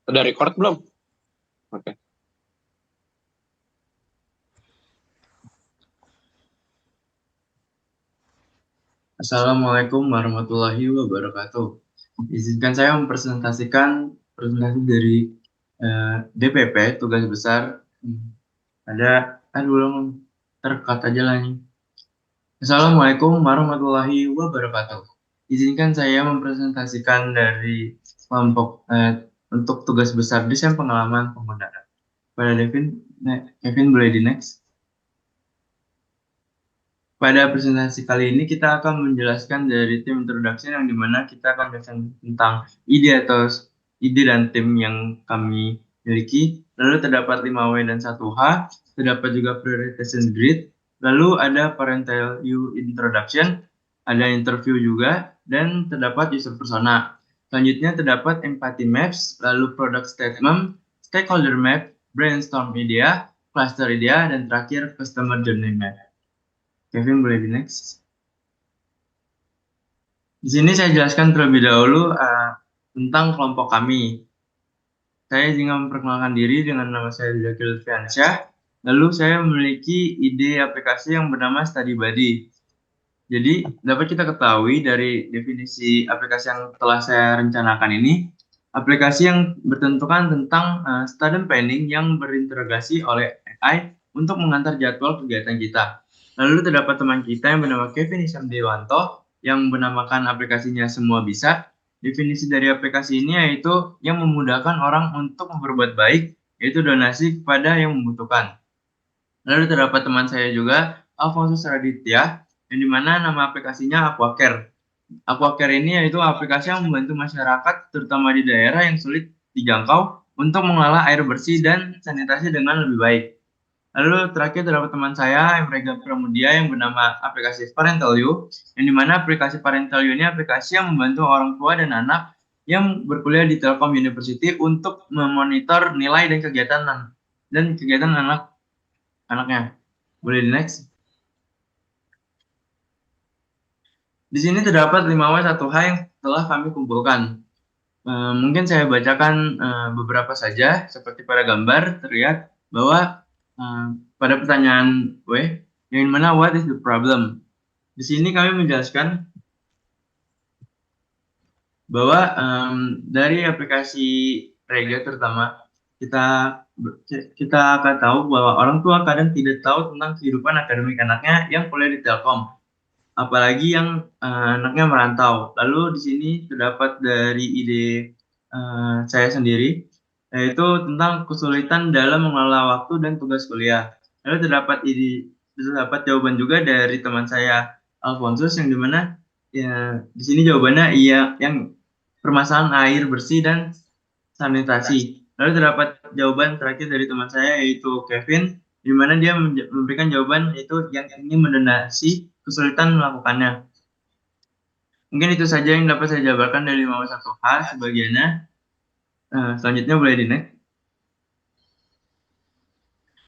Udah record belum? Oke. Assalamualaikum warahmatullahi wabarakatuh. Izinkan saya mempresentasikan presentasi dari DPP tugas besar. Aduh dong, terkat aja lah nih. Assalamualaikum warahmatullahi wabarakatuh. Izinkan saya mempresentasikan dari kelompok untuk tugas besar desain pengalaman penggunaan. Pada Kevin boleh di next. Pada presentasi kali ini kita akan menjelaskan dari tim introduction yang dimana kita akan menjelaskan tentang ide dan tim yang kami miliki. Lalu terdapat 5W dan 1H, terdapat juga prioritization grid, lalu ada parental view introduction, ada interview juga, dan terdapat user persona. Selanjutnya terdapat empathy maps, lalu product statement, stakeholder map, brainstorm idea, cluster idea, dan terakhir customer journey map. Kevin boleh di next. Di sini saya jelaskan terlebih dahulu tentang kelompok kami. Saya ingin memperkenalkan diri dengan nama saya Zakir Lutfiansyah. Lalu saya memiliki ide aplikasi yang bernama Study Buddy. Jadi dapat kita ketahui dari definisi aplikasi yang telah saya rencanakan ini, aplikasi yang bertentukan tentang student planning yang berintegrasi oleh AI untuk mengantar jadwal kegiatan kita. Lalu terdapat teman kita yang bernama Kevin Isam Dewanto yang menamakan aplikasinya Semua Bisa. Definisi dari aplikasi ini yaitu yang memudahkan orang untuk berbuat baik, yaitu donasi kepada yang membutuhkan. Lalu terdapat teman saya juga, Alfonso Raditya, yang dimana nama aplikasinya Aquacare. Aquacare ini yaitu aplikasi yang membantu masyarakat, terutama di daerah yang sulit dijangkau, untuk mengelola air bersih dan sanitasi dengan lebih baik. Lalu terakhir terdapat teman saya, Emrega Pramudia, yang bernama aplikasi Parental You, yang dimana aplikasi Parental You ini aplikasi yang membantu orang tua dan anak yang berkuliah di Telkom University untuk memonitor nilai dan kegiatan anaknya. Boleh di next. Di sini terdapat 5W 1H yang telah kami kumpulkan. Mungkin saya bacakan beberapa saja, seperti pada gambar terlihat bahwa pada pertanyaan W, yang mana what is the problem? Di sini kami menjelaskan bahwa dari aplikasi Rega terutama kita akan tahu bahwa orang tua kadang tidak tahu tentang kehidupan akademik anaknya yang kuliah di Telkom, apalagi yang anaknya merantau. Lalu di sini terdapat dari ide saya sendiri, yaitu tentang kesulitan dalam mengelola waktu dan tugas kuliah. Lalu terdapat jawaban juga dari teman saya Alfonsus, yang dimana ya di sini jawabannya iya, yang permasalahan air bersih dan sanitasi. Lalu terdapat jawaban terakhir dari teman saya yaitu Kevin, di mana dia memberikan jawaban yaitu yang ingin mendonasi kesulitan melakukannya. Mungkin itu saja yang dapat saya jabarkan dari 51H sebagiannya. Selanjutnya boleh di next.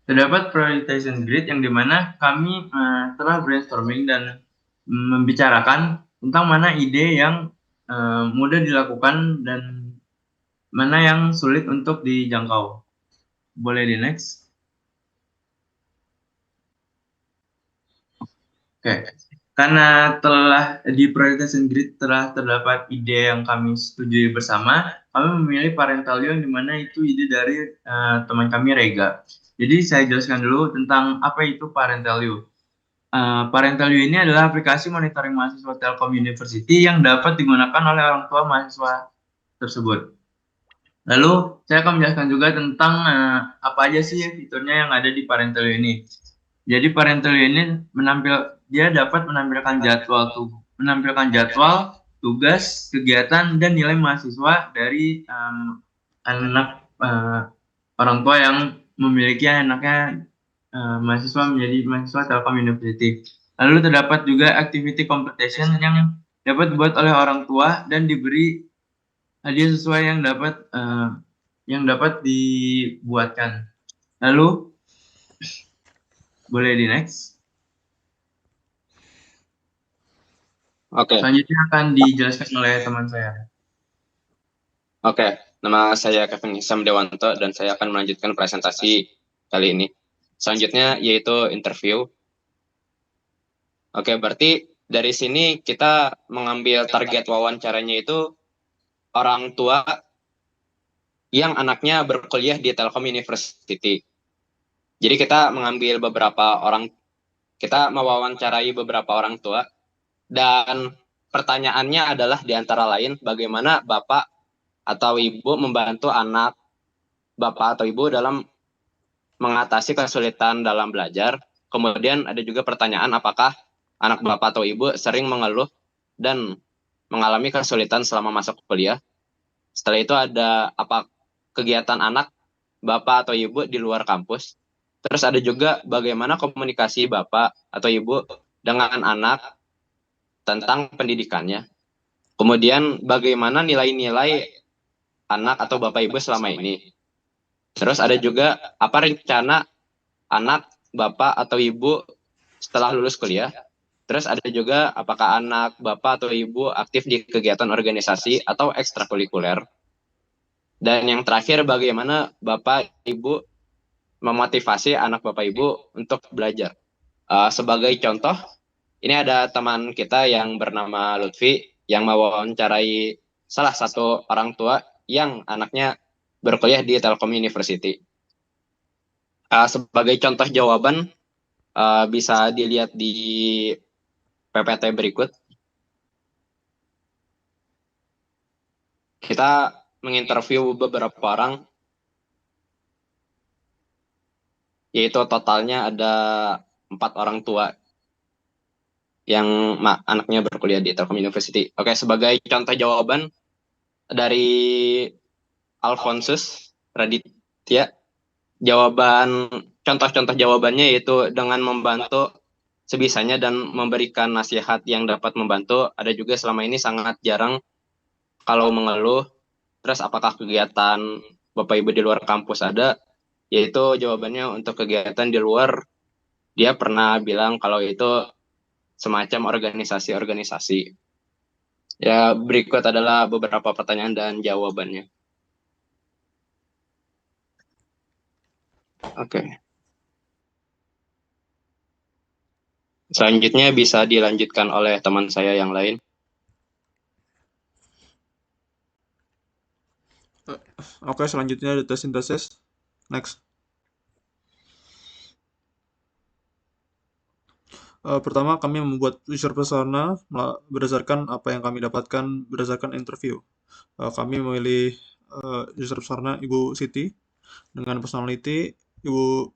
Terdapat prioritization grid yang dimana kami telah brainstorming dan membicarakan tentang mana ide yang mudah dilakukan dan mana yang sulit untuk dijangkau. Boleh di next. Oke. Karena telah di prioritization grid telah terdapat ide yang kami setujui bersama, kami memilih parental view yang dimana itu ide dari teman kami Rega. Jadi saya jelaskan dulu tentang apa itu parental view. Parental view ini adalah aplikasi monitoring mahasiswa Telkom University yang dapat digunakan oleh orang tua mahasiswa tersebut. Lalu saya akan menjelaskan juga tentang apa aja sih fiturnya yang ada di parental view ini. Jadi parental view ini dia dapat menampilkan jadwal, tugas, kegiatan, dan nilai mahasiswa dari anak orang tua yang memiliki anaknya mahasiswa menjadi mahasiswa Telkom University. Lalu terdapat juga activity competition yang dapat dibuat oleh orang tua dan diberi hadiah sesuai yang dapat dibuatkan. Lalu boleh di next. Oke. Selanjutnya akan dijelaskan oleh teman saya. Oke. Nama saya Kevin Hisam Dewanto dan saya akan melanjutkan presentasi kali ini. Selanjutnya yaitu interview. Oke, berarti dari sini kita mengambil target wawancaranya itu orang tua yang anaknya berkuliah di Telkom University. Jadi kita mewawancarai beberapa orang tua dan pertanyaannya adalah di antara lain bagaimana bapak atau ibu membantu anak bapak atau ibu dalam mengatasi kesulitan dalam belajar. Kemudian ada juga pertanyaan apakah anak bapak atau ibu sering mengeluh dan mengalami kesulitan selama masuk kuliah. Setelah itu ada apa kegiatan anak bapak atau ibu di luar kampus. Terus ada juga bagaimana komunikasi bapak atau ibu dengan anak tentang pendidikannya. Kemudian bagaimana nilai-nilai anak atau bapak ibu selama ini. Terus ada juga apa rencana anak, bapak, atau ibu setelah lulus kuliah. Terus ada juga apakah anak, bapak, atau ibu aktif di kegiatan organisasi atau ekstrakurikuler. Dan yang terakhir bagaimana bapak, ibu memotivasi anak bapak ibu untuk belajar. Sebagai contoh, ini ada teman kita yang bernama Lutfi yang mewawancarai salah satu orang tua yang anaknya berkuliah di Telkom University. Sebagai contoh jawaban bisa dilihat di PPT berikut. Kita menginterview beberapa orang, yaitu totalnya ada 4 orang tua yang anaknya berkuliah di Telkom University. Oke, sebagai contoh jawaban dari Alphonsus Raditya, contoh-contoh jawabannya yaitu dengan membantu sebisanya dan memberikan nasihat yang dapat membantu. Ada juga selama ini sangat jarang kalau mengeluh. Terus apakah kegiatan Bapak Ibu di luar kampus ada? Yaitu jawabannya untuk kegiatan di luar, dia pernah bilang kalau itu semacam organisasi-organisasi. Ya, berikut adalah beberapa pertanyaan dan jawabannya. Oke. Selanjutnya bisa dilanjutkan oleh teman saya yang lain. Oke, selanjutnya data sintesis. Next. Pertama, kami membuat user persona berdasarkan apa yang kami dapatkan berdasarkan interview. Kami memilih user persona Ibu Siti dengan personality. Ibu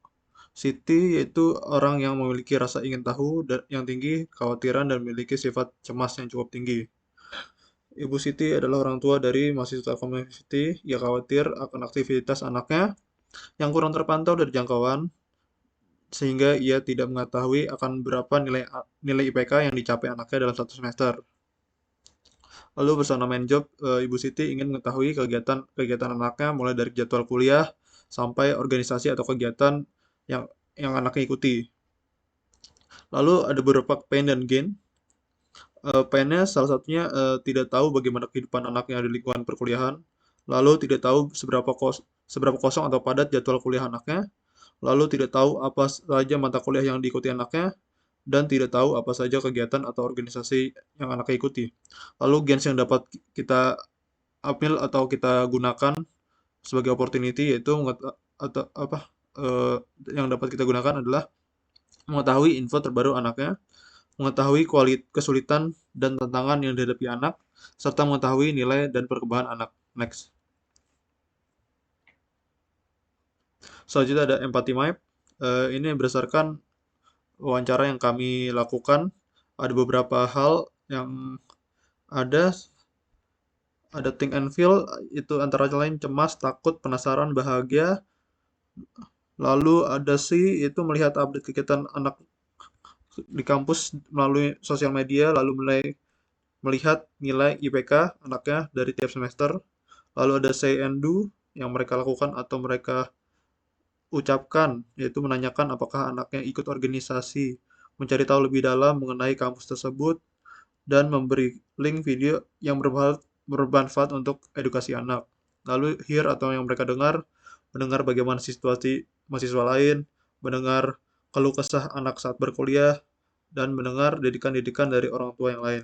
Siti yaitu orang yang memiliki rasa ingin tahu yang tinggi, kekhawatiran, dan memiliki sifat cemas yang cukup tinggi. Ibu Siti adalah orang tua dari mahasiswa University yang khawatir akan aktivitas anaknya yang kurang terpantau dari jangkauan, sehingga ia tidak mengetahui akan berapa nilai IPK yang dicapai anaknya dalam 1 semester. Lalu bersama main job, Ibu Siti ingin mengetahui kegiatan anaknya mulai dari jadwal kuliah sampai organisasi atau kegiatan yang anaknya ikuti. Lalu ada beberapa pain dan gain. Painnya salah satunya tidak tahu bagaimana kehidupan anaknya di lingkungan perkuliahan, lalu tidak tahu seberapa kosong atau padat jadwal kuliah anaknya, lalu tidak tahu apa saja mata kuliah yang diikuti anaknya, dan tidak tahu apa saja kegiatan atau organisasi yang anaknya ikuti. Lalu gains yang dapat kita ambil atau kita gunakan sebagai opportunity yaitu yang dapat kita gunakan adalah mengetahui info terbaru anaknya, mengetahui kesulitan dan tantangan yang dihadapi anak, serta mengetahui nilai dan perkembangan anak. Next. Selanjutnya ada empathy map. Ini berdasarkan wawancara yang kami lakukan. Ada beberapa hal yang ada think and feel, itu antara lain cemas, takut, penasaran, bahagia. Lalu ada see, itu melihat update kegiatan anak di kampus melalui sosial media, lalu mulai melihat nilai IPK anaknya dari tiap semester. Lalu ada say and do, yang mereka lakukan atau mereka ucapkan, yaitu menanyakan apakah anaknya ikut organisasi, mencari tahu lebih dalam mengenai kampus tersebut, dan memberi link video yang bermanfaat untuk edukasi anak. Lalu hear atau yang mereka dengar, mendengar bagaimana situasi mahasiswa lain, mendengar keluh kesah anak saat berkuliah, dan mendengar didikan-didikan dari orang tua yang lain.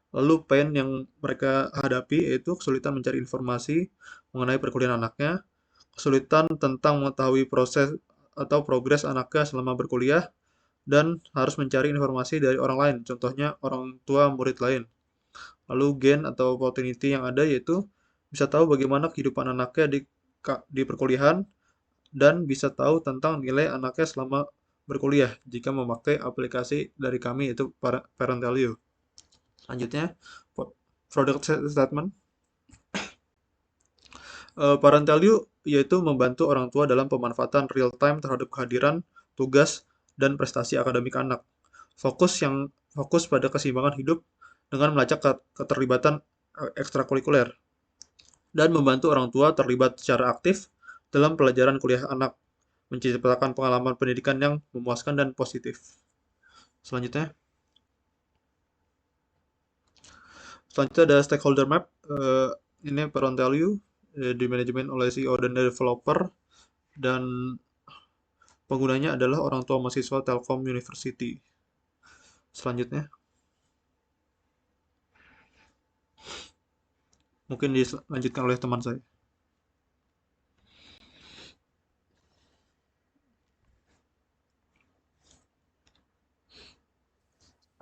Lalu pain yang mereka hadapi yaitu kesulitan mencari informasi mengenai perkuliahan anaknya, kesulitan tentang mengetahui proses atau progres anaknya selama berkuliah, dan harus mencari informasi dari orang lain, contohnya orang tua murid lain. Lalu gain atau opportunity yang ada yaitu bisa tahu bagaimana kehidupan anaknya di perkuliahan dan bisa tahu tentang nilai anaknya selama berkuliah jika memakai aplikasi dari kami yaitu Parent Value. Selanjutnya, product statement. Parent Value yaitu membantu orang tua dalam pemanfaatan real time terhadap kehadiran, tugas, dan prestasi akademik anak. Fokus pada keseimbangan hidup dengan melacak keterlibatan ekstrakurikuler dan membantu orang tua terlibat secara aktif dalam pelajaran kuliah anak, menciptakan pengalaman pendidikan yang memuaskan dan positif. Selanjutnya ada stakeholder map. Ini parent value di manajemen oleh CEO dan developer, dan penggunanya adalah orang tua mahasiswa Telkom University. Selanjutnya mungkin dilanjutkan oleh teman saya.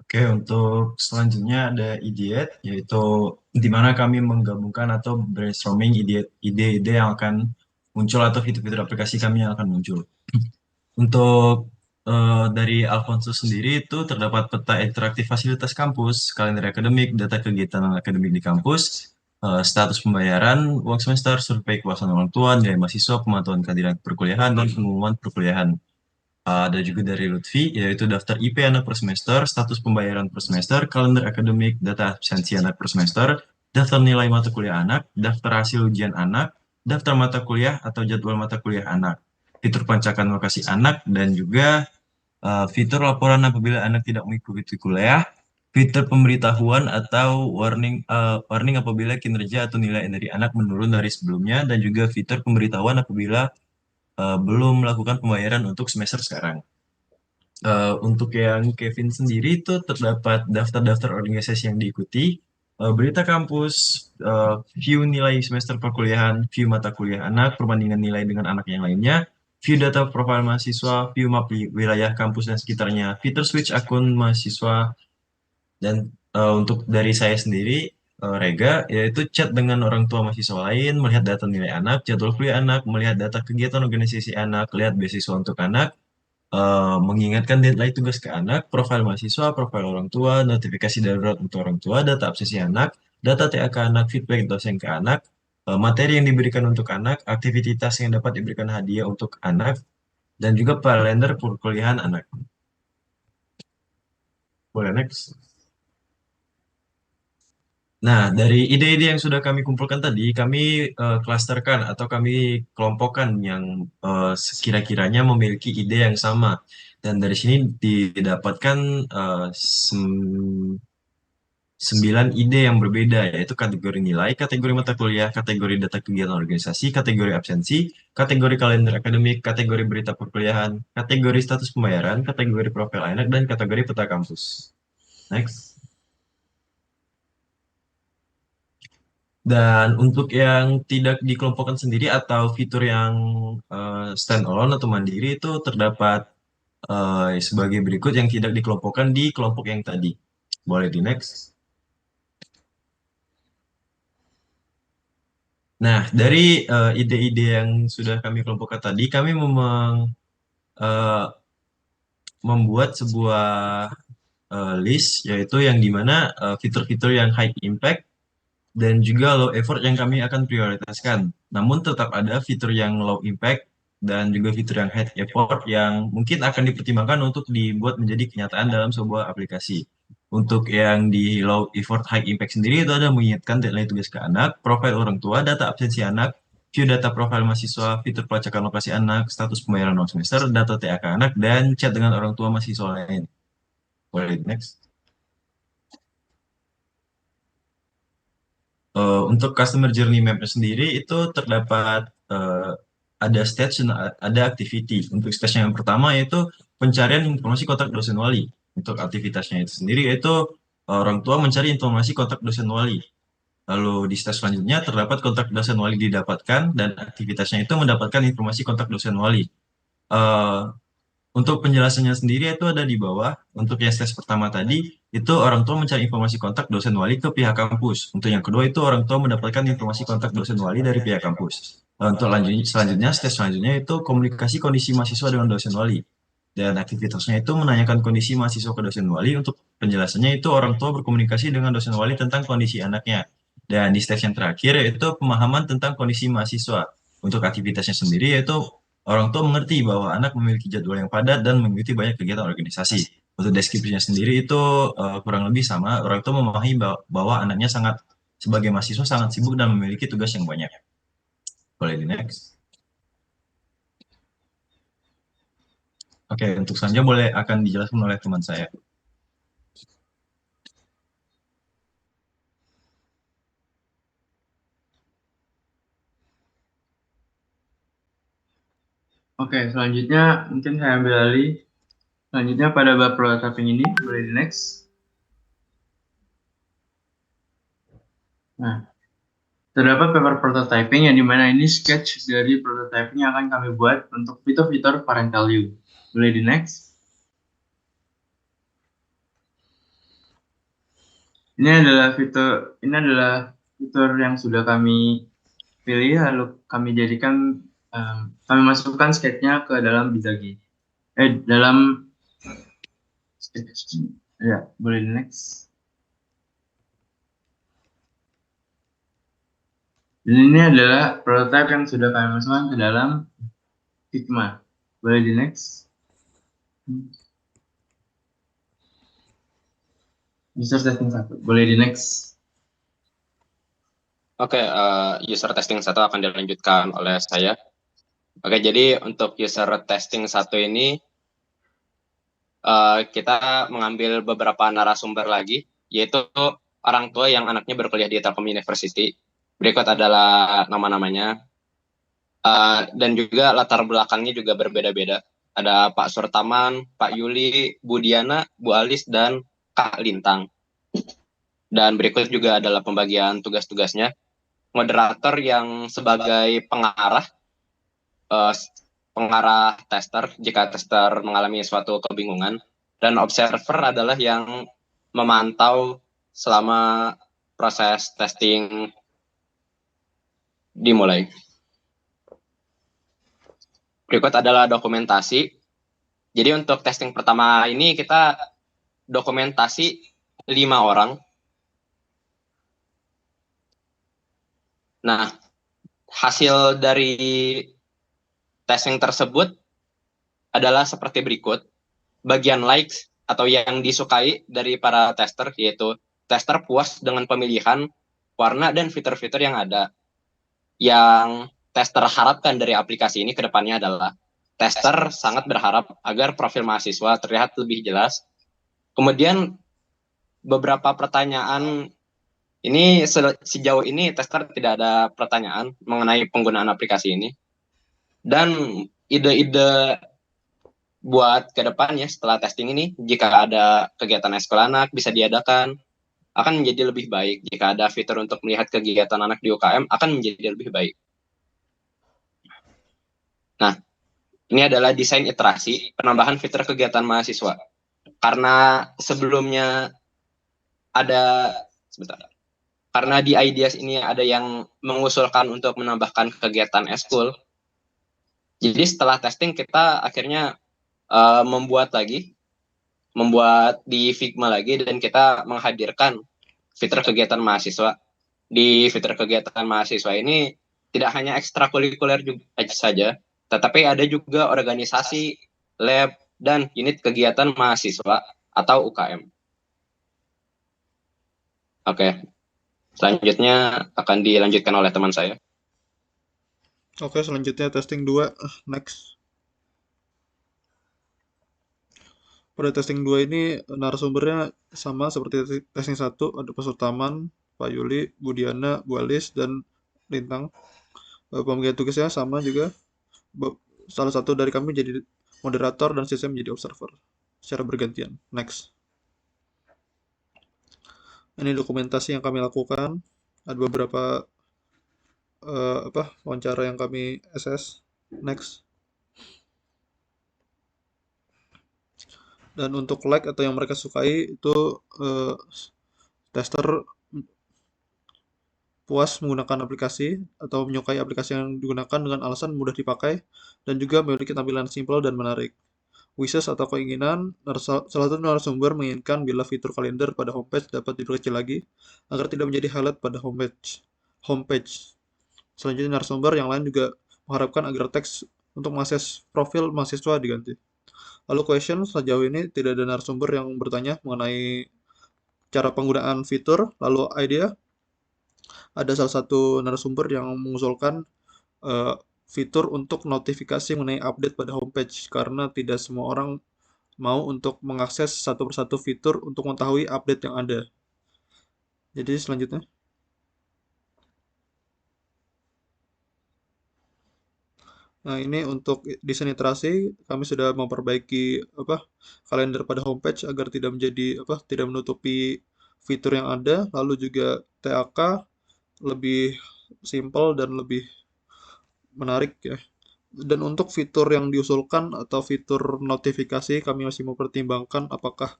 Oke, untuk selanjutnya ada Ideate, yaitu di mana kami menggabungkan atau brainstorming ide-ide yang akan muncul atau fitur-fitur aplikasi kami yang akan muncul. Untuk dari Alfonso sendiri itu terdapat peta interaktif fasilitas kampus, kalender akademik, data kegiatan akademik di kampus, status pembayaran uang semester, survei kepuasan orang tua, nilai mahasiswa, pemantauan kehadiran perkuliahan, dan pengumuman perkuliahan. Ada juga dari Lutfi, yaitu daftar IP anak per semester, status pembayaran per semester, kalender akademik, data absensi anak per semester, daftar nilai mata kuliah anak, daftar hasil ujian anak, daftar mata kuliah atau jadwal mata kuliah anak, fitur pelacakan lokasi anak, dan juga fitur laporan apabila anak tidak mengikuti kuliah, fitur pemberitahuan atau warning apabila kinerja atau nilai dari anak menurun dari sebelumnya, dan juga fitur pemberitahuan apabila belum melakukan pembayaran untuk semester sekarang. Untuk yang Kevin sendiri itu terdapat daftar-daftar organisasi yang diikuti, berita kampus, view nilai semester perkuliahan, view mata kuliah anak, perbandingan nilai dengan anak yang lainnya, view data profil mahasiswa, view map wilayah kampus dan sekitarnya, fitur switch akun mahasiswa, dan untuk dari saya sendiri, Rega, yaitu chat dengan orang tua mahasiswa lain, melihat data nilai anak, jadwal kuliah anak, melihat data kegiatan organisasi anak, lihat beasiswa untuk anak, mengingatkan deadline tugas ke anak, profil mahasiswa, profil orang tua, notifikasi darurat untuk orang tua, data absensi anak, data TA ke anak, feedback dosen ke anak, materi yang diberikan untuk anak, aktivitas yang dapat diberikan hadiah untuk anak, dan juga kalender perkuliahan anak. Boleh next. Nah, dari ide-ide yang sudah kami kumpulkan tadi, kami klasterkan atau kami kelompokkan yang sekira-kiranya memiliki ide yang sama. Dan dari sini didapatkan 9 ide yang berbeda, yaitu kategori nilai, kategori mata kuliah, kategori data kegiatan organisasi, kategori absensi, kategori kalender akademik, kategori berita perkuliahan, kategori status pembayaran, kategori profil anak, dan kategori peta kampus. Next. Dan untuk yang tidak dikelompokkan sendiri atau fitur yang standalone atau mandiri itu terdapat sebagai berikut yang tidak dikelompokkan di kelompok yang tadi. Boleh di next. Nah, dari ide-ide yang sudah kami kelompokkan tadi, kami membuat sebuah list, yaitu yang dimana fitur-fitur yang high impact dan juga low effort yang kami akan prioritaskan. Namun tetap ada fitur yang low impact dan juga fitur yang high effort yang mungkin akan dipertimbangkan untuk dibuat menjadi kenyataan dalam sebuah aplikasi. Untuk yang di low effort high impact sendiri itu ada mengingatkan deadline tugas ke anak, profil orang tua, data absensi anak, view data profil mahasiswa, fitur pelacakan lokasi anak, status pembayaran uang semester, data TAK anak, dan chat dengan orang tua mahasiswa lain. Boleh next. Untuk customer journey map sendiri itu terdapat ada stage dan ada activity. Untuk stage yang pertama yaitu pencarian informasi kontak dosen wali. Untuk aktivitasnya itu sendiri yaitu orang tua mencari informasi kontak dosen wali. Lalu di stage selanjutnya terdapat kontak dosen wali didapatkan dan aktivitasnya itu mendapatkan informasi kontak dosen wali. Eh, untuk penjelasannya sendiri itu ada di bawah. Untuk yang stage pertama tadi, itu orang tua mencari informasi kontak dosen wali ke pihak kampus. Untuk yang kedua itu orang tua mendapatkan informasi kontak dosen wali dari pihak kampus. Untuk selanjutnya, stage selanjutnya itu komunikasi kondisi mahasiswa dengan dosen wali. Dan aktivitasnya itu menanyakan kondisi mahasiswa ke dosen wali. Untuk penjelasannya itu orang tua berkomunikasi dengan dosen wali tentang kondisi anaknya. Dan di stage yang terakhir yaitu pemahaman tentang kondisi mahasiswa. Untuk aktivitasnya sendiri yaitu orang tua mengerti bahwa anak memiliki jadwal yang padat dan mengikuti banyak kegiatan organisasi. Untuk deskripsinya sendiri itu kurang lebih sama. Orang tua memahami bahwa anaknya sebagai mahasiswa sangat sibuk dan memiliki tugas yang banyak. Boleh di next. Oke, untuk selanjutnya akan dijelaskan oleh teman saya. Oke, selanjutnya mungkin saya ambil alih. Selanjutnya pada bab prototyping ini, boleh di next. Nah, terdapat paper prototyping yang dimana ini sketch dari prototyping yang akan kami buat untuk fitur-fitur parental view. Boleh di next. Ini adalah fitur yang sudah kami pilih, lalu kami jadikan, kami masukkan sketch-nya ke dalam Bizagi. Dalam sketch. Ya, boleh di next. Dan ini adalah prototype yang sudah kami masukkan ke dalam Figma. Boleh di next. User testing 1. Boleh di next. Oke, user testing 1 akan dilanjutkan oleh saya. Oke, jadi untuk user testing 1 ini kita mengambil beberapa narasumber lagi, yaitu orang tua yang anaknya berkuliah di Telkom University. Berikut adalah nama-namanya. Dan juga latar belakangnya juga berbeda-beda. Ada Pak Surtaman, Pak Yuli, Bu Diana, Bu Alis, dan Kak Lintang. Dan berikut juga adalah pembagian tugas-tugasnya. Moderator yang sebagai pengarah tester jika tester mengalami suatu kebingungan, dan observer adalah yang memantau selama proses testing dimulai. Berikut adalah dokumentasi. Jadi untuk testing pertama ini kita dokumentasi 5 orang. Nah, hasil dari testing tersebut adalah seperti berikut. Bagian likes atau yang disukai dari para tester, yaitu tester puas dengan pemilihan warna dan fitur-fitur yang ada. Yang tester harapkan dari aplikasi ini ke depannya adalah tester sangat berharap agar profil mahasiswa terlihat lebih jelas. Kemudian beberapa pertanyaan ini sejauh ini tester tidak ada pertanyaan mengenai penggunaan aplikasi ini. Dan ide-ide buat ke depannya setelah testing ini, jika ada kegiatan ekskul anak bisa diadakan, akan menjadi lebih baik. Jika ada fitur untuk melihat kegiatan anak di UKM, akan menjadi lebih baik. Nah, ini adalah desain iterasi penambahan fitur kegiatan mahasiswa. Karena sebelumnya karena di ideas ini ada yang mengusulkan untuk menambahkan kegiatan ekskul. Jadi setelah testing kita akhirnya membuat di Figma lagi, dan kita menghadirkan fitur kegiatan mahasiswa. Di fitur kegiatan mahasiswa ini tidak hanya ekstrakurikuler saja, tetapi ada juga organisasi, lab, dan unit kegiatan mahasiswa atau UKM. Oke, selanjutnya akan dilanjutkan oleh teman saya. Oke, selanjutnya testing 2. Next. Pada testing 2 ini narasumbernya sama seperti testing 1, ada Pak Surtaman, Pak Yuli, Bu Diana, Bu Alis, dan Lintang. Pembagian tugasnya sama juga. Salah satu dari kami jadi moderator dan sisanya menjadi observer secara bergantian. Next. Ini dokumentasi yang kami lakukan. Ada beberapa wawancara yang kami assess. Next. Dan untuk like atau yang mereka sukai itu tester puas menggunakan aplikasi atau menyukai aplikasi yang digunakan dengan alasan mudah dipakai dan juga memiliki tampilan simpel dan menarik. Wishes atau keinginan, salah satu narasumber menginginkan bila fitur kalender pada homepage dapat diperkecil lagi agar tidak menjadi highlight pada homepage. Selanjutnya narasumber yang lain juga mengharapkan agar teks untuk mengakses profil mahasiswa diganti. Lalu question, sejauh ini tidak ada narasumber yang bertanya mengenai cara penggunaan fitur. Lalu idea, ada salah satu narasumber yang mengusulkan fitur untuk notifikasi mengenai update pada homepage karena tidak semua orang mau untuk mengakses satu persatu fitur untuk mengetahui update yang ada. Jadi selanjutnya. Nah, ini untuk desain iterasi kami sudah memperbaiki kalender pada homepage agar tidak tidak menutupi fitur yang ada, lalu juga TAK lebih simpel dan lebih menarik ya. Dan untuk fitur yang diusulkan atau fitur notifikasi kami masih mempertimbangkan apakah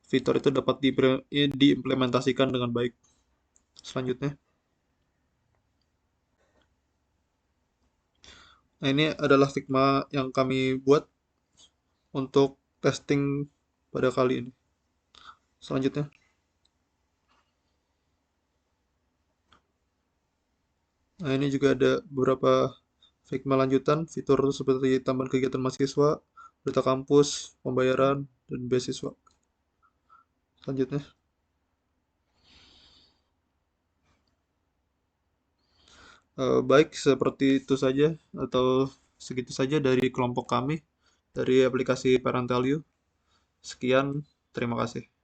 fitur itu dapat diimplementasikan dengan baik. Selanjutnya. Nah, ini adalah Figma yang kami buat untuk testing pada kali ini. Selanjutnya. Nah, ini juga ada beberapa Figma lanjutan, fitur seperti tambahan kegiatan mahasiswa, berita kampus, pembayaran, dan beasiswa. Selanjutnya. Baik, seperti itu saja atau segitu saja dari kelompok kami, dari aplikasi Parental You. Sekian, terima kasih.